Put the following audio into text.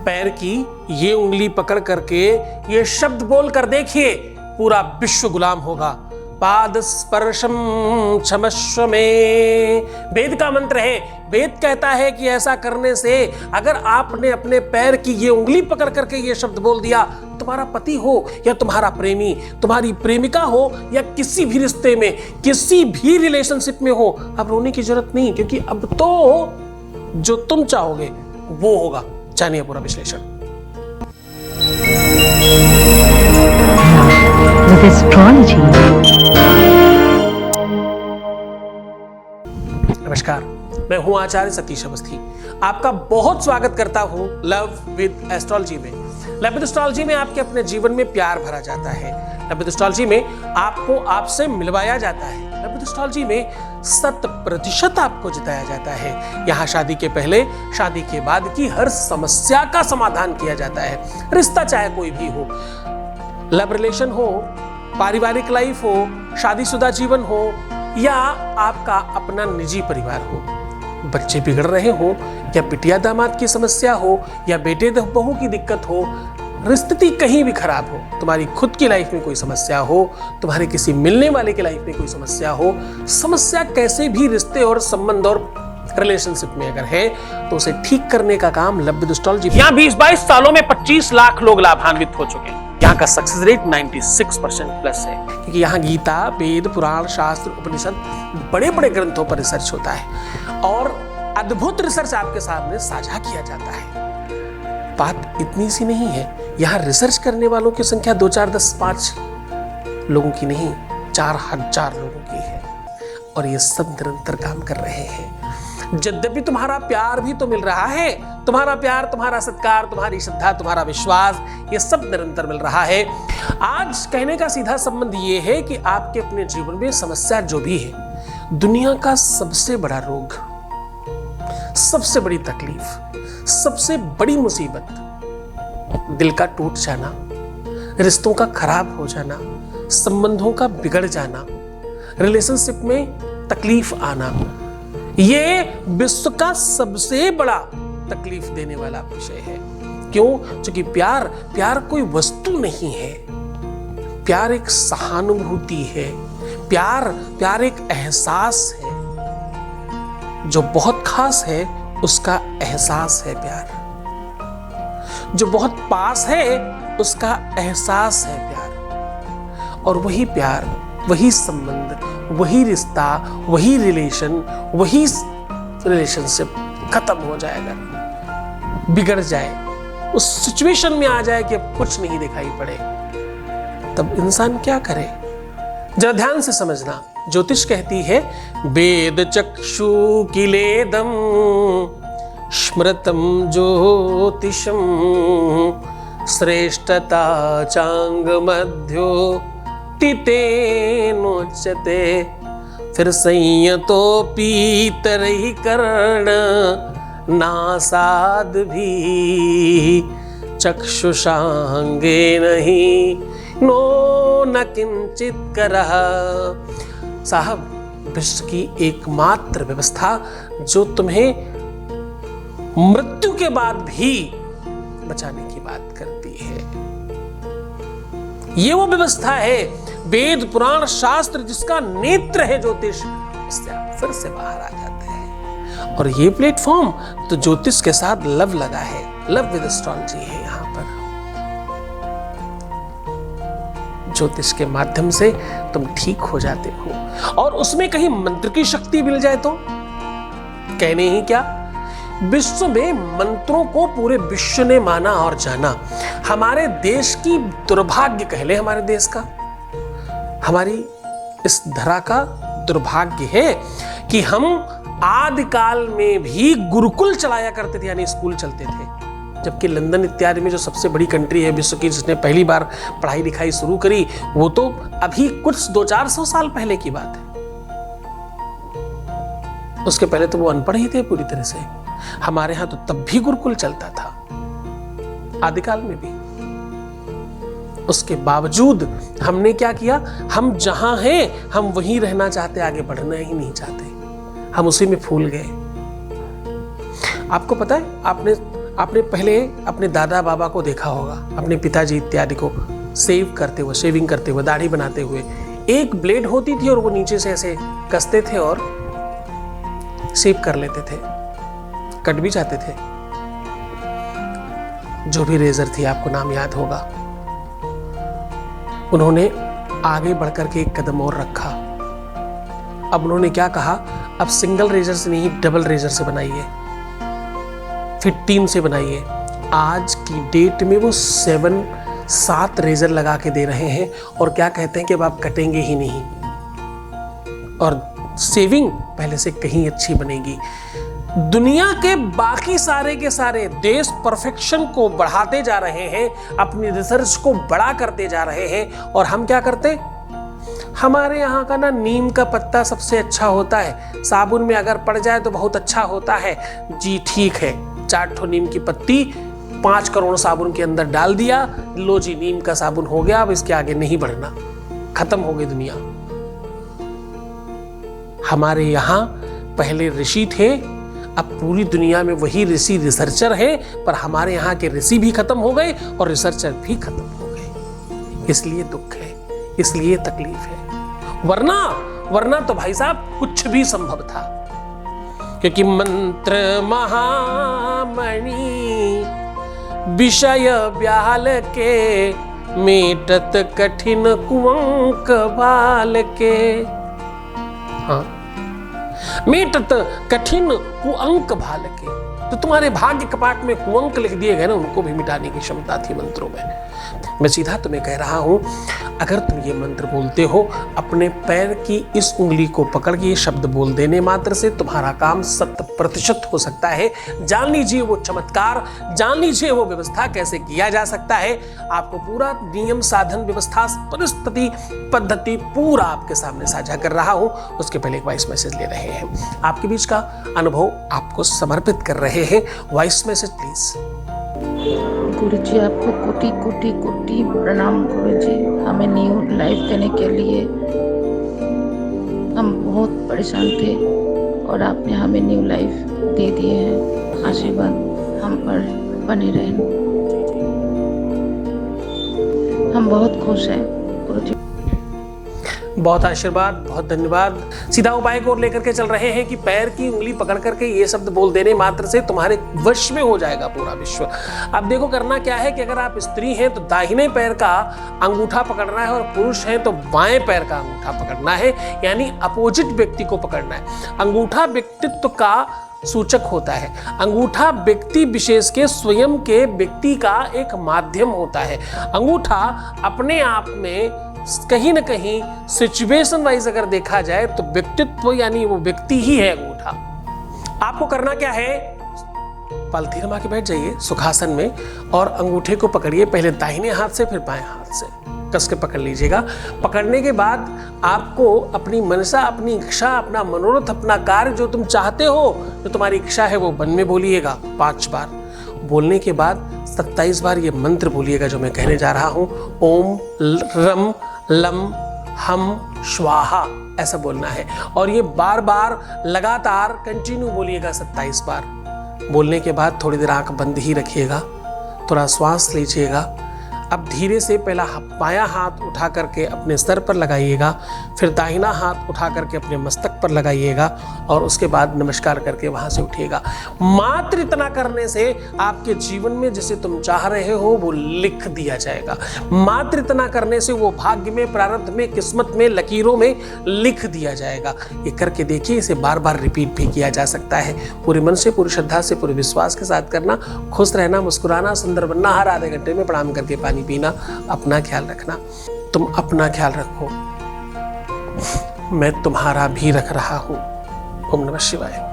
पैर की ये उंगली पकड़ करके ये शब्द बोल कर देखिए, पूरा विश्व गुलाम होगा। पाद स्पर्शम क्षमस्व में वेद का मंत्र है। वेद कहता है कि ऐसा करने से अगर आपने अपने पैर की ये उंगली पकड़ करके ये शब्द बोल दिया, तुम्हारा पति हो या तुम्हारा प्रेमी, तुम्हारी प्रेमिका हो या किसी भी रिश्ते में, किसी भी रिलेशनशिप में हो, अब रोने की जरूरत नहीं, क्योंकि अब तो जो तुम चाहोगे वो होगा। जानिए पूरा विश्लेषण। नमस्कार, मैं हूं आचार्य सतीश अवस्थी। आपका बहुत स्वागत करता हूं लव विद एस्ट्रोलॉजी में। लव विद एस्ट्रोलॉजी में आपके अपने जीवन में प्यार भरा जाता है। लव विद एस्ट्रोलॉजी में आपको आपसे मिलवाया जाता है। लव विद एस्ट्रोलॉजी में 100% आपको जिताया जाता है। यहाँ शादी के पहले, शादी के बाद की हर समस्या का समाधान किया जाता है। रिश्ता चाहे कोई भी हो, लव रिलेशन हो, पारिवारिक लाइफ हो, शादीशुदा जीवन हो या आपका अपना निजी परिवार हो, बच्चे बिगड़ रहे हो या बिटिया दामाद की समस्या हो या बेटे बहू की दिक्कत हो, स्थिति कहीं भी खराब हो, तुम्हारी खुद की लाइफ में कोई समस्या हो, तुम्हारे किसी मिलने वाले की लाइफ में कोई समस्या हो, समस्या कैसे भी रिश्ते और संबंध और रिलेशनशिप में अगर है तो उसे ठीक करने का काम लव विद एस्ट्रोलॉजी। यहाँ 20-22 सालों में 25 लाख लोग लाभान्वित हो चुके हैं। यहाँ का सक्सेस रेट 96% प्लस है, क्योंकि यहाँ गीता, वेद, पुराण, शास्त्र, उपनिषद, बड़े बड़े ग्रंथों पर रिसर्च होता है और अद्भुत रिसर्च आपके सामने साझा किया जाता है। बात इतनी सी नहीं है, यहाँ रिसर्च करने वालों की संख्या 2, 4, 10, 5 लोगों की नहीं, 4000 लोगों की है और ये सब निरंतर काम कर रहे हैं। यद्यपि तुम्हारा प्यार भी तो मिल रहा है, तुम्हारा प्यार, तुम्हारा सत्कार, तुम्हारी श्रद्धा, तुम्हारा विश्वास, ये सब निरंतर मिल रहा है। आज कहने का सीधा संबंध ये है कि आपके अपने जीवन में समस्या जो भी है, दुनिया का सबसे बड़ा रोग, सबसे बड़ी तकलीफ, सबसे बड़ी मुसीबत, दिल का टूट जाना, रिश्तों का खराब हो जाना, संबंधों का बिगड़ जाना, रिलेशनशिप में तकलीफ आना, ये विश्व का सबसे बड़ा तकलीफ देने वाला विषय है। क्यों? क्योंकि प्यार कोई वस्तु नहीं है, प्यार एक सहानुभूति है, प्यार एक एहसास है जो बहुत खास है, उसका एहसास है प्यार। जो बहुत पास है उसका एहसास है प्यार। और वही प्यार, वही संबंध, वही रिश्ता, वही रिलेशनशिप खत्म हो जाएगा, बिगड़ जाए, उस सिचुएशन में आ जाए कि अब कुछ नहीं दिखाई पड़े, तब इंसान क्या करे? जरा ध्यान से समझना। ज्योतिष कहती है, वेद चक्षु किलेदम स्मृतम ज्योतिषम श्रेष्ठता चांग मध्यो तितेनोच्यते। फिर संयतो पीतरहि कर्ण नासाद भी चक्षुषांगे नहीं नो न किंचित करह। साहब, विश्व की एकमात्र व्यवस्था जो तुम्हें मृत्यु के बाद भी बचाने की बात करती है, ये वो व्यवस्था है, वेद, पुराण, शास्त्र, जिसका नेत्र है ज्योतिष, उससे आप फिर से बाहर आ जाते हैं। और ये प्लेटफॉर्म तो ज्योतिष के साथ लव लगा है, लव विद एस्ट्रोलॉजी है। यहाँ पर ज्योतिष के माध्यम से तुम ठीक हो जाते हो, और उसमें कहीं मंत्र की शक्ति मिल जाए तो कहने ही क्या, विश्व में मंत्रों को पूरे विश्व ने माना और जाना। हमारे देश की दुर्भाग्य कह ले, हमारे देश का, हमारी इस धरा का दुर्भाग्य है कि हम आदिकाल में भी गुरुकुल चलाया करते थे, यानी स्कूल चलते थे, जबकि लंदन इत्यादि में जो सबसे बड़ी कंट्री है विश्व की, जिसने पहली बार पढ़ाई लिखाई शुरू करी, वो तो अभी कुछ 200-400 साल पहले की बात है। उसके पहले तो वो अनपढ़ ही थे पूरी तरह से। हमारे यहां तो तब भी गुरुकुल चलता था, आदिकाल में भी। उसके बावजूद हमने क्या किया, हम जहां हैं हम वहीं रहना चाहते, आगे बढ़ना ही नहीं चाहते, हम उसी में फूल गए। आपको पता है, आपने पहले अपने दादा बाबा को देखा होगा, अपने पिताजी इत्यादि को सेव करते हुए, शेविंग करते हुए, दाढ़ी बनाते हुए। एक ब्लेड होती थी और वो नीचे से ऐसे कसते थे और शेव कर लेते थे, कट भी जाते थे। जो भी रेजर थी, आपको नाम याद होगा, उन्होंने आगे बढ़कर के एक कदम और रखा। अब उन्होंने क्या कहा, अब सिंगल रेजर से नहीं, डबल रेजर से बनाइए, फिर टीम से बनाइए। आज की डेट में वो 7 रेजर लगा के दे रहे हैं और क्या कहते हैं कि अब आप कटेंगे ही नहीं और सेविंग पहले से कहीं अच्छी बनेगी। दुनिया के बाकी सारे के सारे देश परफेक्शन को बढ़ाते जा रहे हैं, अपनी रिसर्च को बड़ा करते जा रहे हैं, और हम क्या करते, हमारे यहाँ का ना नीम का पत्ता सबसे अच्छा होता है, साबुन में अगर पड़ जाए तो बहुत अच्छा होता है। जी ठीक है, 4 ठो नीम की पत्ती 5 करोड़ साबुन के अंदर डाल दिया, लो जी नीम का साबुन हो गया, अब इसके आगे नहीं बढ़ना, खत्म हो गई दुनिया। हमारे यहाँ पहले ऋषि थे, अब पूरी दुनिया में वही ऋषि रिसर्चर है, पर हमारे यहाँ के ऋषि भी खत्म हो गए और रिसर्चर भी खत्म हो गए। इसलिए दुख है, इसलिए तकलीफ है, वरना तो भाई साहब कुछ भी संभव था। क्योंकि मंत्र महामणि विषय ब्याल के, मेटत कठिन कुंक बाल के। हाँ, मेटत कठिन कुअंक भाल के, तो तुम्हारे भाग्य कपाट में कुअंक लिख दिए गए ना, उनको भी मिटाने की क्षमता थी मंत्रों में। मैं सीधा तुम्हें कह रहा हूं, अगर तुम ये मंत्र बोलते हो, अपने पैर की इस उंगली को पकड़ के ये शब्द बोल देने मात्र से तुम्हारा काम 100% हो सकता है। जान लीजिए वो चमत्कार, जान लीजिए वो व्यवस्था कैसे किया जा सकता है। आपको पूरा नियम, साधन, व्यवस्था, परिस्थिति, पद्धति पूरा आपके सामने साझा कर रहा हूं। उसके पहले एक वॉइस मैसेज ले रहे हैं, आपके बीच का अनुभव आपको समर्पित कर रहे हैं। Voice message please. गुरुजी, आपको कोटि कोटि कोटि प्रणाम गुरुजी, हमें न्यू लाइफ देने के लिए। हम बहुत परेशान थे और आपने हमें न्यू लाइफ दे दिए हैं। आशीर्वाद हम पर बने रहे, हम बहुत खुश हैं गुरुजी। बहुत आशीर्वाद, बहुत धन्यवाद। सीधा उपाय को लेकर के चल रहे हैं कि पैर की उंगली पकड़ करके ये शब्द बोल देने मात्र से तुम्हारे वश में हो जाएगा पूरा विश्व। अब देखो करना क्या है कि अगर आप स्त्री हैं तो दाहिने पैर का अंगूठा पकड़ना है और पुरुष हैं तो बाएं पैर का अंगूठा पकड़ना है, यानी अपोजिट व्यक्ति को पकड़ना है। अंगूठा व्यक्तित्व का सूचक होता है। अंगूठा व्यक्ति विशेष के स्वयं के व्यक्ति का एक माध्यम होता है। अंगूठा अपने आप में कहीं ना कहीं सिचुएशन वाइज अगर देखा जाए तो व्यक्तित्व यानी वो व्यक्ति ही है अंगूठा। आपको करना क्या है, पालथी रमा के बैठ जाइए सुखासन में और अंगूठे को पकड़िए, पहले दाहिने हाथ से फिर बाएं हाथ से कस के पकड़ लीजिएगा। पकड़ने के बाद आपको अपनी मनसा, अपनी इच्छा, अपना मनोरथ, अपना कार्य जो तुम चाहते हो, जो तुम्हारी इच्छा है वो मन में बोलिएगा 5 बार। बोलने के बाद 27 बार ये मंत्र बोलिएगा जो मैं कहने जा रहा हूं। ओम रम लम हम स्वाहा, ऐसा बोलना है और ये बार बार लगातार कंटिन्यू बोलिएगा 27 बार। बोलने के बाद थोड़ी देर आंख बंद ही रखिएगा, थोड़ा श्वास लीजिएगा। अब धीरे से पहला बायां हाथ उठा करके अपने सर पर लगाइएगा, फिर दाहिना हाथ उठा करके अपने मस्तक पर लगाइएगा और उसके बाद नमस्कार करके वहां से उठिएगा। मात्र इतना करने से आपके जीवन में जिसे तुम चाह रहे हो वो लिख दिया जाएगा। मात्र इतना करने से वो भाग्य में, प्रारब्ध में, किस्मत में, लकीरों में लिख दिया जाएगा। ये करके देखिए, इसे बार बार रिपीट भी किया जा सकता है। पूरे मन से, पूरी श्रद्धा से, पूरे विश्वास के साथ करना। खुश रहना, मुस्कुराना, सुंदर बनना, हर आधे घंटे में प्रणाम करके पानी पीना। अपना ख्याल रखना, तुम अपना ख्याल रखो, मैं तुम्हारा भी रख रहा हूं। ओम नमः शिवाय।